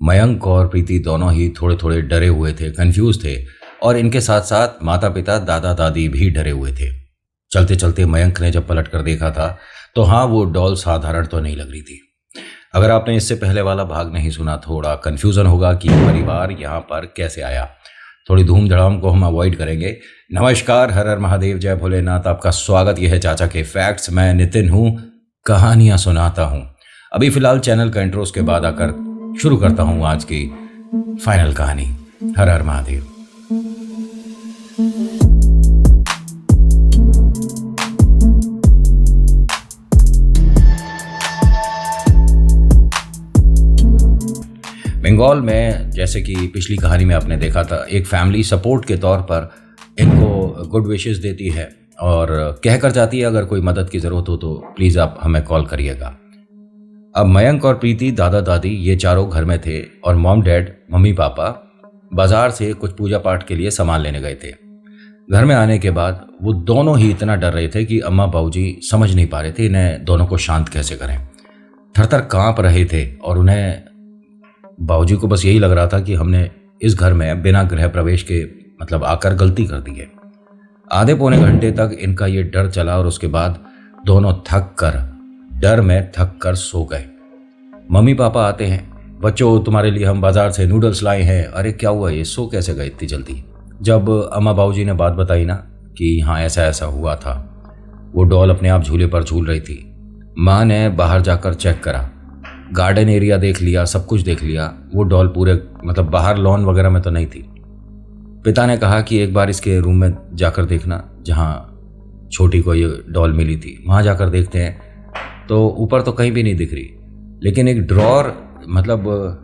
मयंक और प्रीति दोनों ही थोड़े थोड़े डरे हुए थे, कंफ्यूज थे। और इनके साथ साथ माता पिता दादा दादी भी डरे हुए थे। चलते चलते मयंक ने जब पलट कर देखा था तो हाँ, वो डॉल साधारण तो नहीं लग रही थी। अगर आपने इससे पहले वाला भाग नहीं सुना, थोड़ा कन्फ्यूज़न होगा कि परिवार यहाँ पर कैसे आया। थोड़ी धूम धड़ाम को हम अवॉइड करेंगे। नमस्कार, हर हर महादेव, जय भोलेनाथ। आपका स्वागत। यह है चाचा के फैक्ट्स। मैं नितिन हूँ, कहानियाँ सुनाता हूँ। अभी फ़िलहाल चैनल का इंट्रो के बाद आकर शुरू करता हूँ आज की फाइनल कहानी। हर हर महादेव। बंगाल में, जैसे कि पिछली कहानी में आपने देखा था, एक फैमिली सपोर्ट के तौर पर इनको गुड विशेस देती है और कहकर जाती है अगर कोई मदद की ज़रूरत हो तो प्लीज़ आप हमें कॉल करिएगा। अब मयंक और प्रीति, दादा दादी, ये चारों घर में थे और मॉम डैड, मम्मी पापा बाज़ार से कुछ पूजा पाठ के लिए सामान लेने गए थे। घर में आने के बाद वो दोनों ही इतना डर रहे थे कि अम्मा बाबूजी समझ नहीं पा रहे थे इन्हें दोनों को शांत कैसे करें। थर-थर काँप रहे थे और उन्हें, बाबूजी को बस यही लग रहा था कि हमने इस घर में बिना गृह प्रवेश के आकर गलती कर दी है। आधे पौने घंटे तक इनका ये डर चला और उसके बाद दोनों डर में थक कर सो गए। मम्मी पापा आते हैं, बच्चों तुम्हारे लिए हम बाजार से नूडल्स लाए हैं। अरे क्या हुआ, ये सो कैसे गए इतनी जल्दी? जब अम्मा बाबूजी ने बात बताई ना कि हाँ ऐसा ऐसा हुआ था, वो डॉल अपने आप झूले पर झूल रही थी। माँ ने बाहर जाकर चेक करा, गार्डन एरिया देख लिया, सब कुछ देख लिया। वो डॉल पूरे बाहर लॉन वगैरह में तो नहीं थी। पिता ने कहा कि एक बार इसके रूम में जाकर देखना जहाँ छोटी को ये डॉल मिली थी, वहाँ जाकर देखते हैं। तो ऊपर तो कहीं भी नहीं दिख रही, लेकिन एक ड्रॉर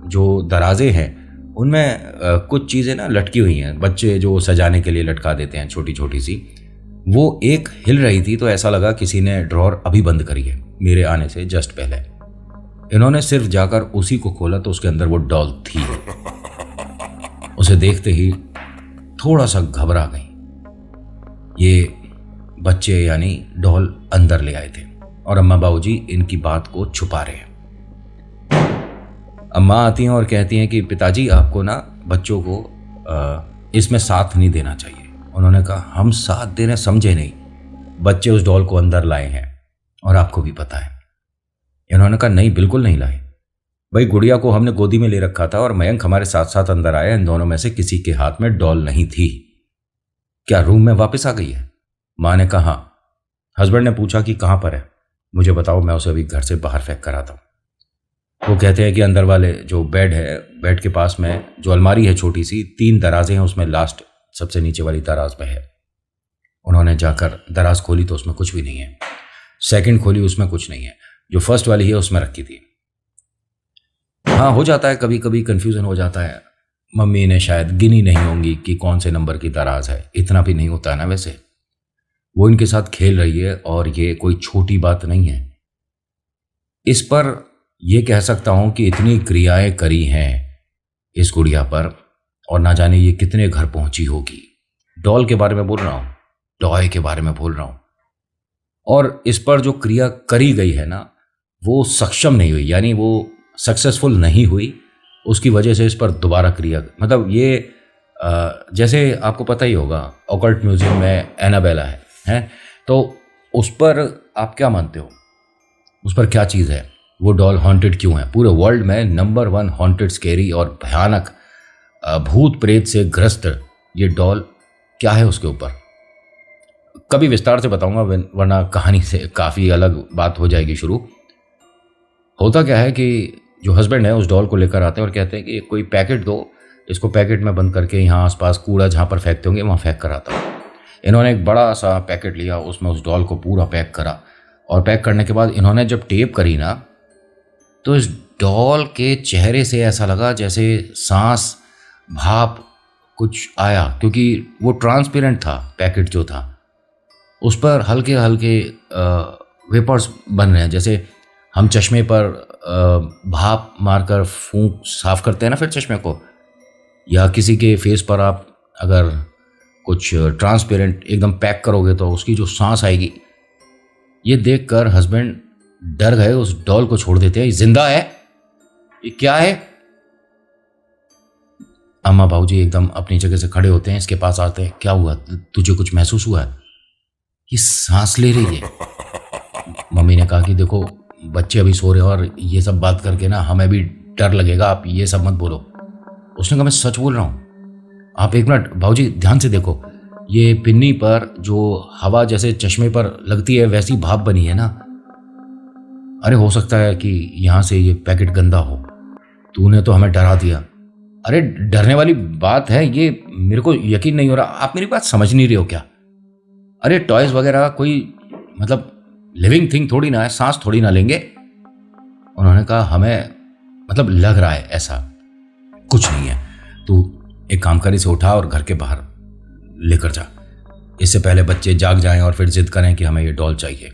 जो दराजे हैं उनमें कुछ चीज़ें ना लटकी हुई हैं, बच्चे जो सजाने के लिए लटका देते हैं छोटी छोटी सी, वो एक हिल रही थी। तो ऐसा लगा किसी ने ड्रॉर अभी बंद करी है मेरे आने से जस्ट पहले। इन्होंने सिर्फ जाकर उसी को खोला तो उसके अंदर वो डॉल थी। उसे देखते ही थोड़ा सा घबरा गई। ये बच्चे यानी डॉल अंदर ले आए थे और अम्मा बाबूजी इनकी बात को छुपा रहे हैं। अम्मा आती हैं और कहती हैं कि पिताजी आपको ना बच्चों को इसमें साथ नहीं देना चाहिए। उन्होंने कहा हम साथ देने समझे नहीं, बच्चे उस डॉल को अंदर लाए हैं और आपको भी पता है। इन्होंने कहा नहीं, बिल्कुल नहीं लाए भाई, गुड़िया को हमने गोदी में ले रखा था और मयंक हमारे साथ साथ अंदर आया। इन दोनों में से किसी के हाथ में डॉल नहीं थी। क्या रूम में वापस आ गई है? माँ ने कहा। हस्बैंड ने पूछा कि कहाँ पर है, मुझे बताओ, मैं उसे अभी घर से बाहर फेंक कर आता हूँ। वो कहते हैं कि अंदर वाले जो बेड है, बेड के पास में जो अलमारी है छोटी सी, 3 दराजें हैं, उसमें लास्ट सबसे नीचे वाली दराज में है। उन्होंने जाकर दराज खोली तो उसमें कुछ भी नहीं है। सेकंड खोली, उसमें कुछ नहीं है। जो फर्स्ट वाली है उसमें रखी थी। हाँ, हो जाता है कभी कभी, कंफ्यूजन हो जाता है। मम्मी ने शायद गिनी नहीं होंगी कि कौन से नंबर की दराज है, इतना भी नहीं होता है ना। वैसे वो इनके साथ खेल रही है और ये कोई छोटी बात नहीं है। इस पर यह कह सकता हूं कि इतनी क्रियाएं करी हैं इस गुड़िया पर और ना जाने ये कितने घर पहुंची होगी। डॉल के बारे में बोल रहा हूं, टॉय के बारे में बोल रहा हूं। और इस पर जो क्रिया करी गई है ना, वो सक्षम नहीं हुई, यानी वो सक्सेसफुल नहीं हुई। उसकी वजह से इस पर दोबारा क्रिया, ये जैसे आपको पता ही होगा ऑकल्ट म्यूजियम में एनाबेला है, तो उस पर आप क्या मानते हो, उस पर क्या चीज़ है? वो डॉल हॉन्टेड क्यों है? पूरे वर्ल्ड में नंबर 1 हॉन्टेड, स्केरी और भयानक भूत प्रेत से ग्रस्त ये डॉल क्या है उसके ऊपर? कभी विस्तार से बताऊंगा, वरना कहानी से काफ़ी अलग बात हो जाएगी शुरू। होता क्या है कि जो हस्बैंड है उस डॉल को लेकर आते हैं और कहते हैं कि कोई पैकेट दो, इसको पैकेट में बंद करके यहाँ आसपास कूड़ा जहाँ पर फेंकते होंगे वहाँ फेंक कर आता हूँ। इन्होंने एक बड़ा सा पैकेट लिया, उसमें उस डॉल को पूरा पैक करा और पैक करने के बाद इन्होंने जब टेप करी ना, तो इस डॉल के चेहरे से ऐसा लगा जैसे सांस, भाप कुछ आया, क्योंकि वो ट्रांसपेरेंट था पैकेट जो था। उस पर हल्के हल्के वेपर्स बन रहे हैं, जैसे हम चश्मे पर भाप मारकर फूंक साफ करते हैं ना फिर चश्मे को, या किसी के फेस पर आप अगर कुछ ट्रांसपेरेंट एकदम पैक करोगे तो उसकी जो सांस आएगी। ये देखकर हस्बैंड डर गए, उस डॉल को छोड़ देते हैं। ये जिंदा है? ये क्या है? अम्मा बाबूजी एकदम अपनी जगह से खड़े होते हैं, इसके पास आते हैं। क्या हुआ, तुझे कुछ महसूस हुआ है? ये सांस ले रही है। मम्मी ने कहा कि देखो बच्चे अभी सो रहे हैं और ये सब बात करके ना हमें भी डर लगेगा, आप ये सब मत बोलो। उसने कहा मैं सच बोल रहा हूँ। आप एक मिनट भाऊजी ध्यान से देखो, ये पिन्नी पर जो हवा जैसे चश्मे पर लगती है वैसी भाप बनी है ना। अरे हो सकता है कि यहाँ से ये पैकेट गंदा हो। तूने तो हमें डरा दिया। अरे डरने वाली बात है ये, मेरे को यकीन नहीं हो रहा। आप मेरी बात समझ नहीं रहे हो क्या? अरे टॉयज वगैरह कोई मतलब लिविंग थिंग थोड़ी ना है, सांस थोड़ी ना लेंगे। उन्होंने कहा हमें मतलब लग रहा है ऐसा। कुछ नहीं है, तू एक काम कर, इसे उठा और घर के बाहर लेकर जा, इससे पहले बच्चे जाग जाएं और फिर जिद करें कि हमें ये डॉल चाहिए।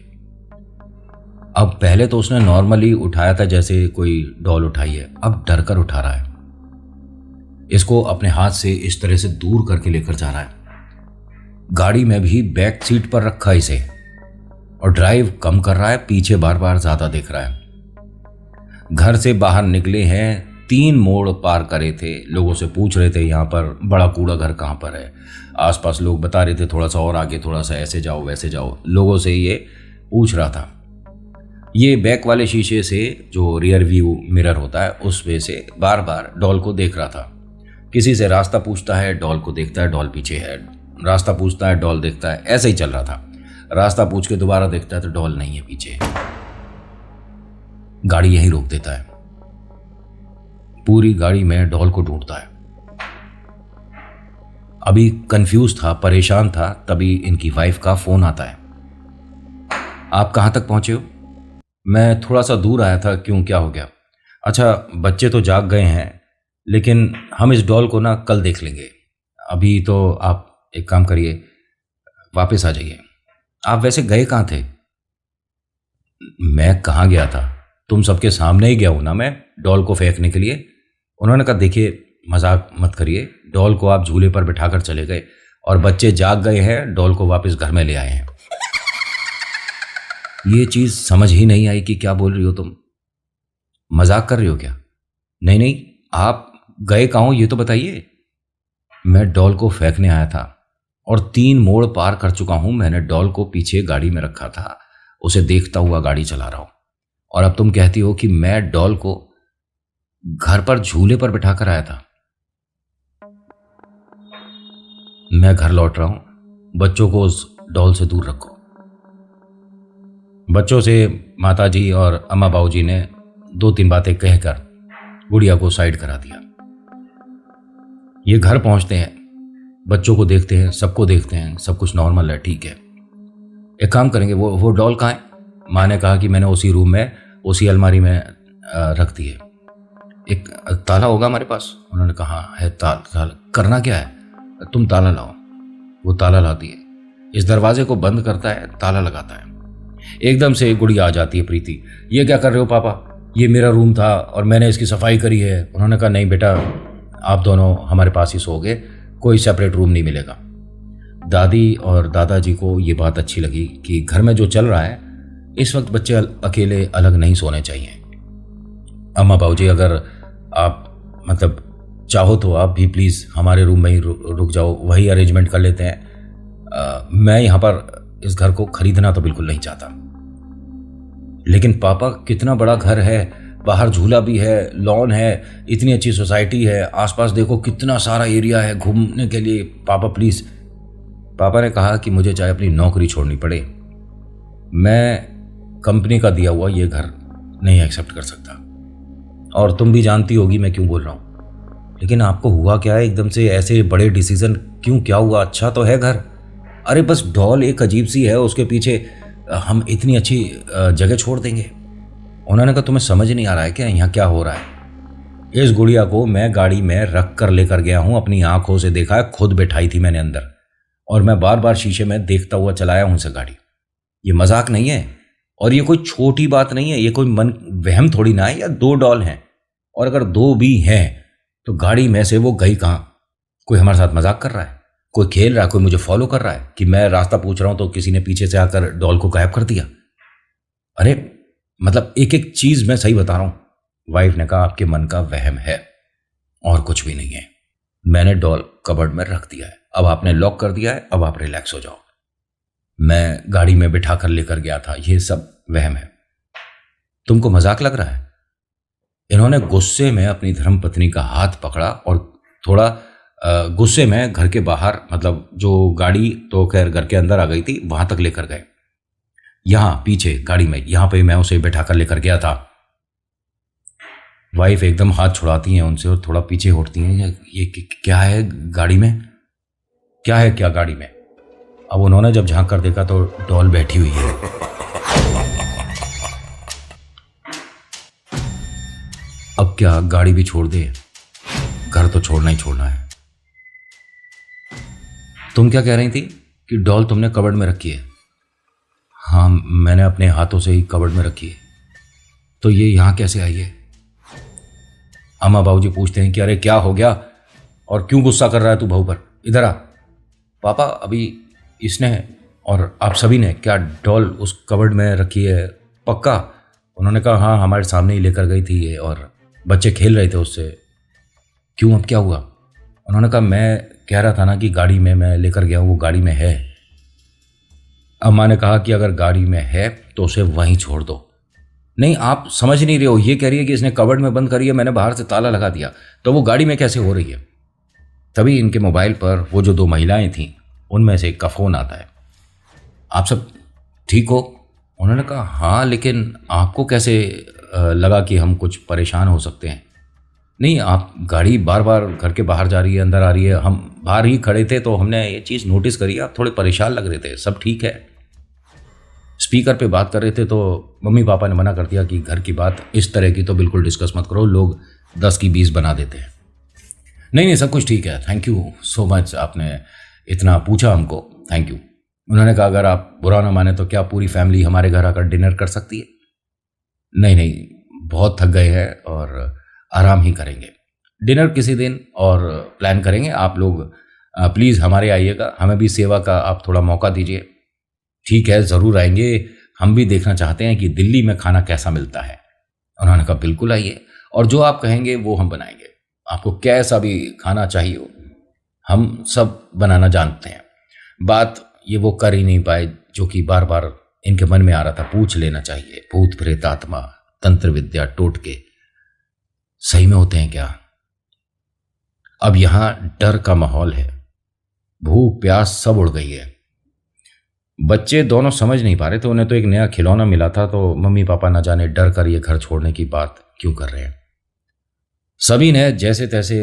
अब पहले तो उसने नॉर्मली उठाया था जैसे कोई डॉल उठाई है, अब डर कर उठा रहा है। इसको अपने हाथ से इस तरह से दूर करके लेकर जा रहा है। गाड़ी में भी बैक सीट पर रखा इसे और ड्राइव कम कर रहा है, पीछे बार बार ज्यादा देख रहा है। घर से बाहर निकले हैं, 3 मोड़ पार करे थे, लोगों से पूछ रहे थे यहाँ पर बड़ा कूड़ा घर कहाँ पर है। आसपास लोग बता रहे थे थोड़ा सा और आगे, थोड़ा सा ऐसे जाओ वैसे जाओ, लोगों से ये पूछ रहा था। ये बैक वाले शीशे से जो रियर व्यू मिरर होता है उस वे से बार बार डॉल को देख रहा था। किसी से रास्ता पूछता है, डॉल को देखता है, डॉल पीछे है। रास्ता पूछता है, डॉल देखता है, ऐसे ही चल रहा था। रास्ता पूछ के दोबारा देखता है तो डॉल नहीं है, पीछे। गाड़ी यहीं रोक देता है, पूरी गाड़ी में डॉल को ढूंढता है। अभी कंफ्यूज था, परेशान था, तभी इनकी वाइफ का फोन आता है। आप कहां तक पहुंचे हो? मैं थोड़ा सा दूर आया था। क्यों, क्या हो गया? अच्छा बच्चे तो जाग गए हैं, लेकिन हम इस डॉल को ना कल देख लेंगे। अभी तो आप एक काम करिए, वापस आ जाइए। आप वैसे गए कहाँ थे? मैं कहाँ गया था, तुम सबके सामने ही गया हूं ना मैं, डॉल को फेंकने के लिए। उन्होंने कहा देखिए मजाक मत करिए, डॉल को आप झूले पर बिठाकर चले गए और बच्चे जाग गए हैं, डॉल को वापस घर में ले आए हैं। ये चीज समझ ही नहीं आई कि क्या बोल रही हो तुम, मजाक कर रही हो क्या? नहीं नहीं, आप गए कहाँ हो ये तो बताइए। मैं डॉल को फेंकने आया था और 3 मोड़ पार कर चुका हूं। मैंने डॉल को पीछे गाड़ी में रखा था, उसे देखता हुआ गाड़ी चला रहा हूं, और अब तुम कहती हो कि मैं डॉल को घर पर झूले पर बिठाकर आया था। मैं घर लौट रहा हूं, बच्चों को उस डॉल से दूर रखो। बच्चों से माताजी और अम्मा बाबूजी ने 2-3 बातें कहकर गुड़िया को साइड करा दिया। ये घर पहुंचते हैं, बच्चों को देखते हैं, सबको देखते हैं, सब कुछ नॉर्मल है, ठीक है। एक काम करेंगे, वो डॉल कहाँ है? माँ ने कहा कि मैंने उसी रूम में, उसी अलमारी में रख दी है। एक ताला होगा हमारे पास? उन्होंने कहा है ताला। करना क्या है? तुम ताला लाओ। वो ताला लाती है, इस दरवाजे को बंद करता है, ताला लगाता है। एकदम से गुड़िया आ जाती है, प्रीति ये क्या कर रहे हो पापा, ये मेरा रूम था और मैंने इसकी सफाई करी है। उन्होंने कहा नहीं बेटा, आप दोनों हमारे पास ही सोओगे, कोई सेपरेट रूम नहीं मिलेगा। दादी और दादाजी को ये बात अच्छी लगी कि घर में जो चल रहा है इस वक्त बच्चे अकेले अलग नहीं सोने चाहिए। अम्मा बाबूजी अगर आप मतलब चाहो तो आप भी प्लीज़ हमारे रूम में ही रुक जाओ, वही अरेंजमेंट कर लेते हैं। मैं यहाँ पर इस घर को खरीदना तो बिल्कुल नहीं चाहता। लेकिन पापा कितना बड़ा घर है, बाहर झूला भी है, लॉन है, इतनी अच्छी सोसाइटी है, आसपास देखो कितना सारा एरिया है घूमने के लिए। पापा प्लीज़। पापा ने कहा कि मुझे चाहे अपनी नौकरी छोड़नी पड़े, मैं कंपनी का दिया हुआ ये घर नहीं एक्सेप्ट कर सकता। और तुम भी जानती होगी मैं क्यों बोल रहा हूँ। लेकिन आपको हुआ क्या है एकदम से, ऐसे बड़े डिसीजन क्यों, क्या हुआ? अच्छा तो है घर। अरे बस डॉल एक अजीब सी है, उसके पीछे हम इतनी अच्छी जगह छोड़ देंगे। उन्होंने कहा तुम्हें समझ नहीं आ रहा है क्या यहाँ क्या हो रहा है? इस गुड़िया को मैं गाड़ी में रख कर लेकर गया हूँ, अपनी आंखों से देखा है, खुद बैठाई थी मैंने अंदर, और मैं बार बार शीशे में देखता हुआ चलाया हूँ उसे गाड़ी। ये मजाक नहीं है और ये कोई छोटी बात नहीं है, ये कोई मन वहम थोड़ी ना है। या 2 डॉल हैं, और अगर 2 भी हैं तो गाड़ी में से वो गई कहाँ? कोई हमारे साथ मजाक कर रहा है, कोई खेल रहा है, कोई मुझे फॉलो कर रहा है कि मैं रास्ता पूछ रहा हूं तो किसी ने पीछे से आकर डॉल को गायब कर दिया। अरे मतलब एक एक चीज मैं सही बता रहा हूं। वाइफ ने कहा आपके मन का वहम है और कुछ भी नहीं है। मैंने डॉल कबर्ड में रख दिया है, अब आपने लॉक कर दिया है, अब आप रिलैक्स हो जाओ। मैं गाड़ी में बिठा कर लेकर गया था, ये सब वहम है। तुमको मजाक लग रहा है? इन्होंने गुस्से में अपनी धर्मपत्नी का हाथ पकड़ा और थोड़ा गुस्से में घर के बाहर, मतलब जो गाड़ी तो खैर घर के अंदर आ गई थी, वहां तक लेकर गए। यहां पीछे गाड़ी में, यहां पे मैं उसे बैठा कर लेकर गया था। वाइफ एकदम हाथ छुड़ाती हैं उनसे और थोड़ा पीछे हटती हैं। ये क्या है गाड़ी में? क्या है क्या गाड़ी में? अब उन्होंने जब झांक कर देखा तो डॉल बैठी हुई है। अब क्या गाड़ी भी छोड़ दे? घर तो छोड़ना ही छोड़ना है। तुम क्या कह रही थी कि डॉल तुमने कबर्ड में रखी है? हाँ, मैंने अपने हाथों से ही कबर्ड में रखी है। तो ये यहाँ कैसे आई है? अम्मा बाबूजी पूछते हैं कि अरे क्या हो गया और क्यों गुस्सा कर रहा है तू बहू पर, इधर आ। पापा, अभी इसने और आप सभी ने क्या डॉल उस कबर्ड में रखी है पक्का? उन्होंने कहा हाँ, हमारे सामने ही लेकर गई थी ये और बच्चे खेल रहे थे उससे। क्यों, अब क्या हुआ? उन्होंने कहा मैं कह रहा था ना कि गाड़ी में मैं लेकर गया हूँ, वो गाड़ी में है। अम्मा ने कहा कि अगर गाड़ी में है तो उसे वहीं छोड़ दो। नहीं, आप समझ नहीं रहे हो, ये कह रही है कि इसने कबर्ड में बंद करी है, मैंने बाहर से ताला लगा दिया, तो वो गाड़ी में कैसे हो रही है? तभी इनके मोबाइल पर वो जो दो महिलाएं थीं उनमें से एक का फोन आता है। आप सब ठीक हो? उन्होंने कहा हाँ, लेकिन आपको कैसे लगा कि हम कुछ परेशान हो सकते हैं? नहीं, आप गाड़ी बार बार घर के बाहर जा रही है, अंदर आ रही है, हम बाहर ही खड़े थे तो हमने ये चीज़ नोटिस करी, आप थोड़े परेशान लग रहे थे, सब ठीक है। स्पीकर पे बात कर रहे थे तो मम्मी पापा ने मना कर दिया कि घर की बात इस तरह की तो बिल्कुल डिस्कस मत करो, लोग 10 की 20 बना देते हैं। नहीं नहीं, सब कुछ ठीक है, थैंक यू सो मच, आपने इतना पूछा हमको, थैंक यू। उन्होंने कहा अगर आप बुरा ना माने तो क्या पूरी फैमिली हमारे घर आकर डिनर कर सकती है? नहीं नहीं, बहुत थक गए हैं और आराम ही करेंगे, डिनर किसी दिन और प्लान करेंगे, आप लोग प्लीज़ हमारे आइएगा, हमें भी सेवा का आप थोड़ा मौका दीजिए। ठीक है, ज़रूर आएंगे, हम भी देखना चाहते हैं कि दिल्ली में खाना कैसा मिलता है। उन्होंने कहा बिल्कुल आइए, और जो आप कहेंगे वो हम बनाएंगे, आपको कैसा भी खाना चाहिए हो हम सब बनाना जानते हैं। बात ये वो कर ही नहीं पाए जो कि बार बार इनके मन में आ रहा था, पूछ लेना चाहिए, भूत प्रेत आत्मा तंत्र विद्या टोटके सही में होते हैं क्या? अब यहां डर का माहौल है, भूख प्यास सब उड़ गई है। बच्चे दोनों समझ नहीं पा रहे थे, उन्हें तो एक नया खिलौना मिला था, तो मम्मी पापा न जाने डर कर ये घर छोड़ने की बात क्यों कर रहे हैं। सभी ने जैसे तैसे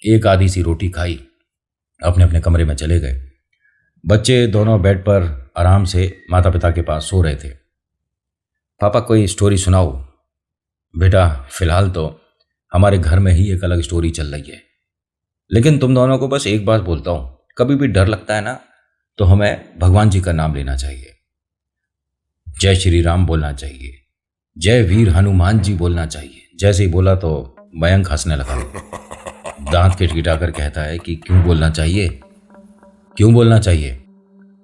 एक आधी सी रोटी खाई, अपने अपने कमरे में चले गए। बच्चे दोनों बेड पर आराम से माता पिता के पास सो रहे थे। पापा कोई स्टोरी सुनाओ। बेटा फिलहाल तो हमारे घर में ही एक अलग स्टोरी चल रही है, लेकिन तुम दोनों को बस एक बात बोलता हूं, कभी भी डर लगता है ना तो हमें भगवान जी का नाम लेना चाहिए, जय श्री राम बोलना चाहिए, जय वीर हनुमान जी बोलना चाहिए। जैसे ही बोला तो मयंक हंसने लगा, दांत किटकिटाकर कहता है कि क्यों बोलना चाहिए, क्यों बोलना चाहिए?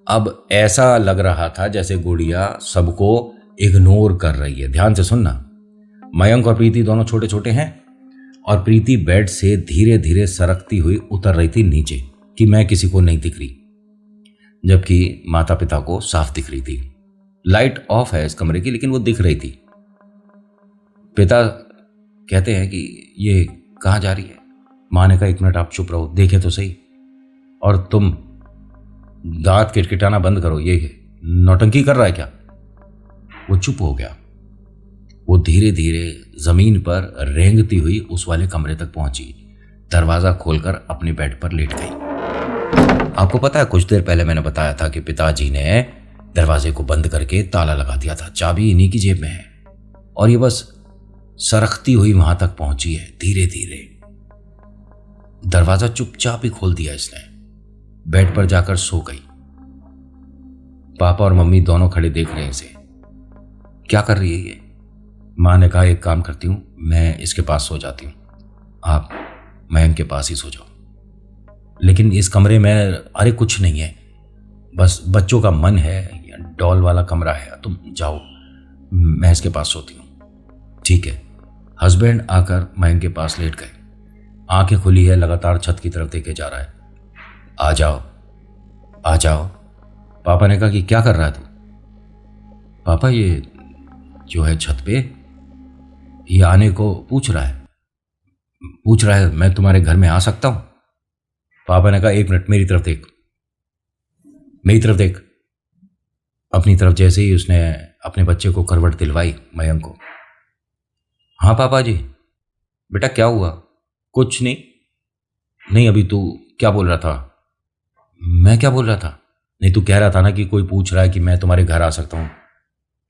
अब ऐसा लग रहा था जैसे गुड़िया सबको इग्नोर कर रही है। ध्यान से सुनना, मयंक और प्रीति दोनों छोटे छोटे हैं और प्रीति बेड से धीरे धीरे सरकती हुई उतर रही थी नीचे कि मैं किसी को नहीं दिख रही, जबकि माता पिता को साफ दिख रही थी। लाइट ऑफ है इस कमरे की, लेकिन वो दिख रही थी। पिता कहते हैं कि ये कहाँ जा रही है? माँ ने कहा एक मिनट आप चुप रहो, देखे तो सही, और तुम दांत किटकिटाना बंद करो, ये नौटंकी कर रहा है क्या? वो चुप हो गया। वो धीरे धीरे जमीन पर रेंगती हुई उस वाले कमरे तक पहुंची, दरवाजा खोलकर अपने बेड पर लेट गई। आपको पता है कुछ देर पहले मैंने बताया था कि पिताजी ने दरवाजे को बंद करके ताला लगा दिया था, चाबी इन्हीं की जेब में है, और ये बस सरकती हुई वहां तक पहुंची है। धीरे धीरे दरवाजा चुपचाप ही खोल दिया इसने, बेड पर जाकर सो गई। पापा और मम्मी दोनों खड़े देख रहे हैं इसे, क्या कर रही है ये? माँ ने कहा एक काम करती हूं, मैं इसके पास सो जाती हूं, आप मयंक के पास ही सो जाओ। लेकिन इस कमरे में अरे कुछ नहीं है, बस बच्चों का मन है, डॉल वाला कमरा है, तुम जाओ, मैं इसके पास सोती हूँ। ठीक है। हस्बैंड आकर मयंक के पास लेट गए। आंखें खुली है, लगातार छत की तरफ देखे जा रहा है। आ जाओ आ जाओ। पापा ने कहा कि क्या कर रहा है तू? पापा ये जो है छत पे, ये आने को पूछ रहा है मैं तुम्हारे घर में आ सकता हूं? पापा ने कहा 1 मिनट, मेरी तरफ देख, मेरी तरफ देख। अपनी तरफ जैसे ही उसने अपने बच्चे को करवट दिलवाई मयंक को। हाँ पापा जी। बेटा क्या हुआ? कुछ नहीं। नहीं, अभी तू क्या बोल रहा था? मैं क्या बोल रहा था? नहीं, तू कह रहा था ना कि कोई पूछ रहा है कि मैं तुम्हारे घर आ सकता हूं।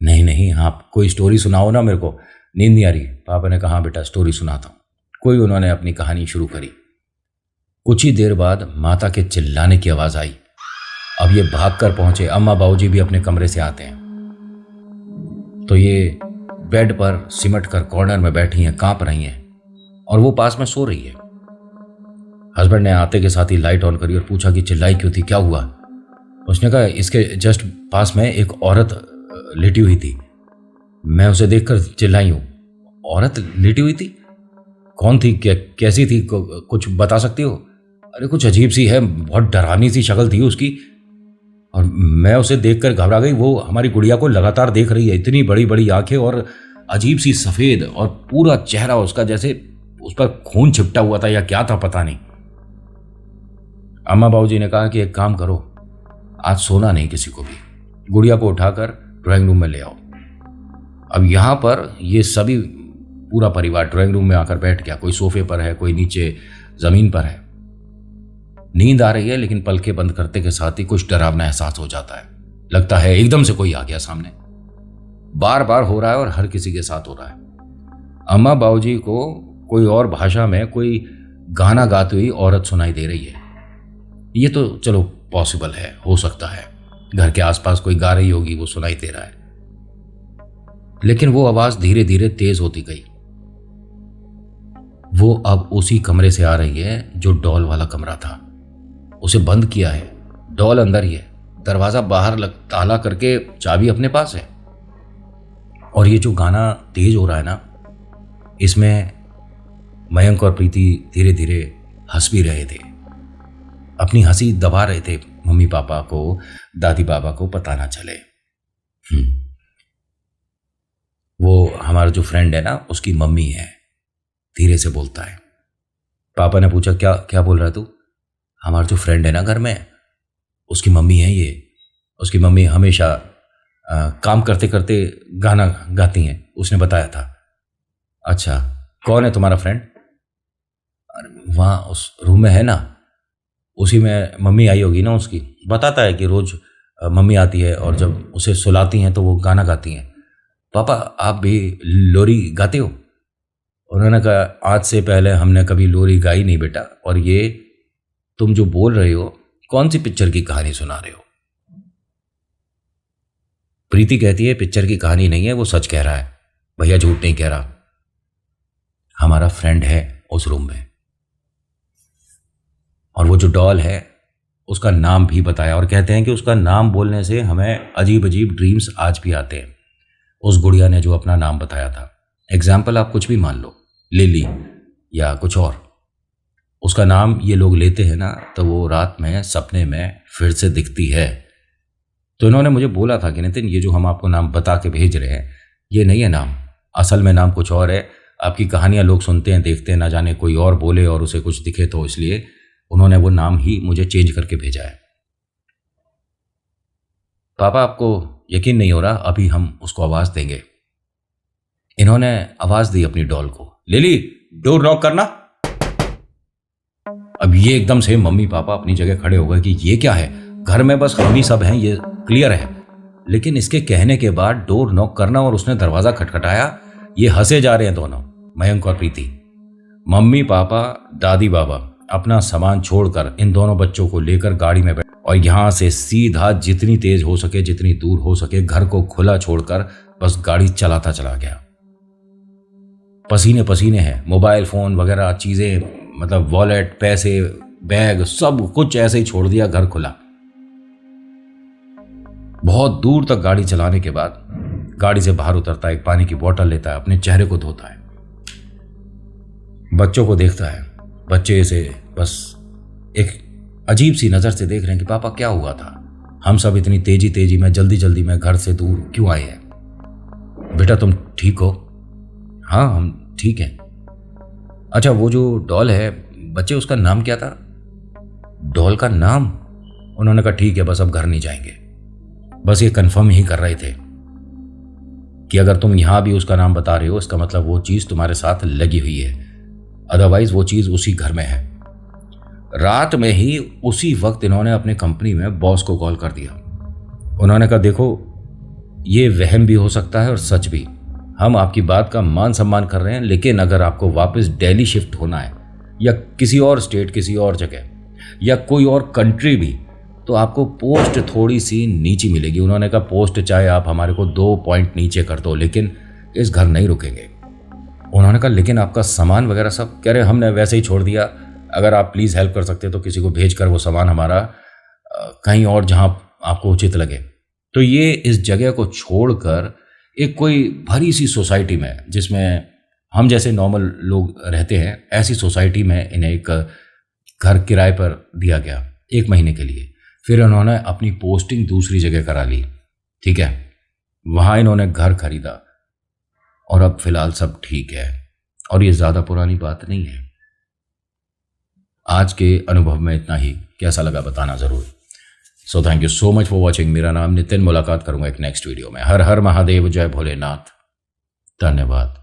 नहीं नहीं, हाँ कोई स्टोरी सुनाओ ना, मेरे को नींद नहीं आ रही। पापा ने कहा हाँ बेटा स्टोरी सुनाता हूं। कोई उन्होंने अपनी कहानी शुरू करी। कुछ ही देर बाद माता के चिल्लाने की आवाज आई। अब ये भागकर पहुंचे। अम्मा बाबूजी भी अपने कमरे से आते हैं तो ये बेड पर सिमट कर कॉर्नर में बैठी हैं, कांप रही हैं, और वो पास में सो रही है। हस्बैंड ने आते के साथ ही लाइट ऑन करी और पूछा कि चिल्लाई क्यों थी, क्या हुआ? उसने कहा इसके जस्ट पास में एक औरत लेटी हुई थी, मैं उसे देखकर चिल्लाई हूं। औरत लेटी हुई थी? कौन थी? कैसी थी? कुछ बता सकती हो? अरे कुछ अजीब सी है, बहुत डरावनी सी शक्ल थी उसकी, और मैं उसे देखकर घबरा गई। वो हमारी गुड़िया को लगातार देख रही है, इतनी बड़ी बड़ी आंखें और अजीब सी सफेद, और पूरा चेहरा उसका जैसे उस पर खून छिपटा हुआ था या क्या था पता नहीं। अम्मा बाबूजी ने कहा कि एक काम करो, आज सोना नहीं किसी को भी, गुड़िया को उठाकर ड्राइंग रूम में ले आओ। अब यहां पर ये सभी पूरा परिवार ड्राइंग रूम में आकर बैठ गया। कोई सोफे पर है, कोई नीचे जमीन पर है। नींद आ रही है, लेकिन पलकें बंद करते के साथ ही कुछ डरावना एहसास हो जाता है। लगता है एकदम से कोई आ गया सामने। बार बार हो रहा है और हर किसी के साथ हो रहा है। अम्मा बाबूजी को कोई और भाषा में कोई गाना गाती हुई औरत सुनाई दे रही है। ये तो चलो पॉसिबल है, हो सकता है घर के आसपास कोई गा रही होगी, वो सुनाई दे रहा है। लेकिन वो आवाज धीरे धीरे तेज होती गई। वो अब उसी कमरे से आ रही है जो डॉल वाला कमरा था। उसे बंद किया है, डॉल अंदर ही है, दरवाजा बाहर ताला करके चाबी अपने पास है। और ये जो गाना तेज हो रहा है ना, इसमें मयंक और प्रीति धीरे धीरे हंस भी रहे थे। अपनी हंसी दबा रहे थे, मम्मी पापा को, दादी बाबा को पता ना चले। वो हमारा जो फ्रेंड है ना, उसकी मम्मी है, धीरे से बोलता है। पापा ने पूछा क्या क्या बोल रहा है तू? हमारा जो फ्रेंड है ना घर में, उसकी मम्मी है ये। उसकी मम्मी हमेशा काम करते करते गाना गाती हैं, उसने बताया था। अच्छा, कौन है तुम्हारा फ्रेंड? अरे वहाँ उस रूम में है ना, उसी में मम्मी आई होगी ना उसकी। बताता है कि रोज मम्मी आती है और जब उसे सुलाती हैं तो वो गाना गाती हैं। पापा आप भी लोरी गाते हो? उन्होंने कहा आज से पहले हमने कभी लोरी गाई नहीं बेटा, और ये तुम जो बोल रहे हो कौन सी पिक्चर की कहानी सुना रहे हो? प्रीति कहती है पिक्चर की कहानी नहीं है, वो सच कह रहा है, भैया झूठ नहीं कह रहा। हमारा फ्रेंड है उस रूम में, और वो जो डॉल है उसका नाम भी बताया, और कहते हैं कि उसका नाम बोलने से हमें अजीब अजीब ड्रीम्स आज भी आते हैं। उस गुड़िया ने जो अपना नाम बताया था, एग्जाम्पल आप कुछ भी मान लो, लिली या कुछ और, उसका नाम ये लोग लेते हैं ना, तो वो रात में सपने में फिर से दिखती है। तो इन्होंने मुझे बोला था कि नितिन ये जो हम आपको नाम बता के भेज रहे हैं ये नहीं है नाम, असल में नाम कुछ और है। आपकी कहानियां लोग सुनते हैं, देखते हैं, ना जाने कोई और बोले और उसे कुछ दिखे, तो इसलिए उन्होंने वो नाम ही मुझे चेंज करके भेजा है। पापा आपको यकीन नहीं हो रहा, अभी हम उसको आवाज देंगे। इन्होंने आवाज दी अपनी डॉल को, लिली डोर नॉक करना। अब ये एकदम से मम्मी पापा अपनी जगह खड़े हो गए कि ये क्या है, घर में बस हम ही सब हैं, ये क्लियर है। लेकिन इसके कहने के बाद डोर नॉक करना और उसने दरवाजा खटखटाया, ये हंसे जा रहे हैं दोनों, मयंक और प्रीति। मम्मी पापा दादी बाबा अपना सामान छोड़कर इन दोनों बच्चों को लेकर गाड़ी में बैठ और यहां से सीधा जितनी तेज हो सके, जितनी दूर हो सके, घर को खुला छोड़कर बस गाड़ी चलाता चला गया। पसीने पसीने हैं, मोबाइल फोन वगैरह चीजें, मतलब वॉलेट, पैसे, बैग, सब कुछ ऐसे ही छोड़ दिया, घर खुला। बहुत दूर तक गाड़ी चलाने के बाद गाड़ी से बाहर उतरता है, एक पानी की बोतल लेता है, अपने चेहरे को धोता है, बच्चों को देखता है। बच्चे इसे बस एक अजीब सी नज़र से देख रहे हैं कि पापा क्या हुआ था, हम सब इतनी तेजी में जल्दी जल्दी में घर से दूर क्यों आए हैं। बेटा तुम ठीक हो? हाँ हम ठीक हैं। अच्छा वो जो डॉल है बच्चे उसका नाम क्या था? डॉल का नाम? उन्होंने कहा ठीक है बस अब घर नहीं जाएंगे, बस ये कंफर्म ही कर रहे थे कि अगर तुम यहां भी उसका नाम बता रहे हो इसका मतलब वो चीज तुम्हारे साथ लगी हुई है, अदरवाइज वो चीज उसी घर में है। रात में ही उसी वक्त इन्होंने अपनी कंपनी में बॉस को कॉल कर दिया। उन्होंने कहा देखो ये वहम भी हो सकता है और सच भी, हम आपकी बात का मान सम्मान कर रहे हैं, लेकिन अगर आपको वापस दिल्ली शिफ्ट होना है या किसी और स्टेट, किसी और जगह या कोई और कंट्री भी, तो आपको पोस्ट थोड़ी सी नीचे मिलेगी। उन्होंने कहा पोस्ट चाहे आप हमारे को 2 पॉइंट नीचे कर दो, लेकिन इस घर नहीं रुकेंगे। उन्होंने कहा लेकिन आपका सामान वगैरह सब? कह रहे हमने वैसे ही छोड़ दिया, अगर आप प्लीज़ हेल्प कर सकते तो किसी को भेज कर वो सामान हमारा कहीं और जहां आपको उचित लगे। तो ये इस जगह को छोड़कर एक कोई भरी सी सोसाइटी में, जिसमें हम जैसे नॉर्मल लोग रहते हैं, ऐसी सोसाइटी में इन्हें एक घर किराए पर दिया गया 1 महीने के लिए। फिर उन्होंने अपनी पोस्टिंग दूसरी जगह करा ली, ठीक है, वहां इन्होंने घर खरीदा और अब फिलहाल सब ठीक है। और ये ज़्यादा पुरानी बात नहीं है। आज के अनुभव में इतना ही, कैसा लगा बताना ज़रूर। So thank you so much for watching. मेरा नाम नितिन, मुलाकात करूंगा एक नेक्स्ट वीडियो में। हर हर महादेव, जय भोलेनाथ, धन्यवाद।